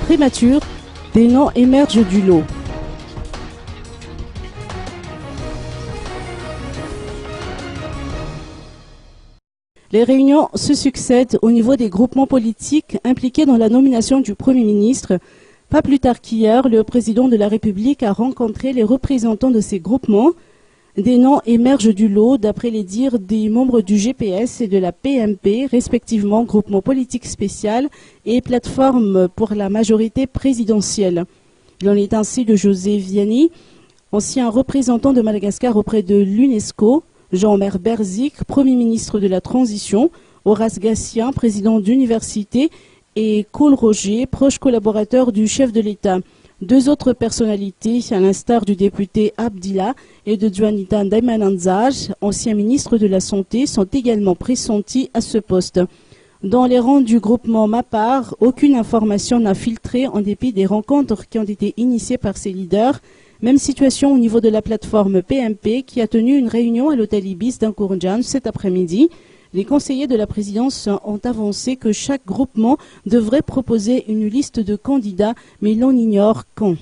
prémature, des noms émergent du lot. Les réunions se succèdent au niveau des groupements politiques impliqués dans la nomination du Premier ministre. Pas plus tard qu'hier, le président de la République a rencontré les représentants de ces groupements. Des noms émergent du lot d'après les dires des membres du GPS et de la PMP, respectivement groupement politique spécial et plateforme pour la majorité présidentielle. Il en est ainsi de José Vianney, ancien représentant de Madagascar auprès de l'UNESCO, Jean-Omer Berzik, Premier ministre de la Transition, Horace Gatien, président d'université, et Cole Roger, proche collaborateur du chef de l'État. Deux autres personnalités, à l'instar du député Abdillah et de Juanita Daimananzaj, ancien ministre de la Santé, sont également pressentis à ce poste. Dans les rangs du groupement MAPAR, aucune information n'a filtré en dépit des rencontres qui ont été initiées par ses leaders. Même situation au niveau de la plateforme PMP qui a tenu une réunion à l'hôtel Ibis d'Ankourjan cet après-midi. Les conseillers de la présidence ont avancé que chaque groupement devrait proposer une liste de candidats, mais l'on ignore quand.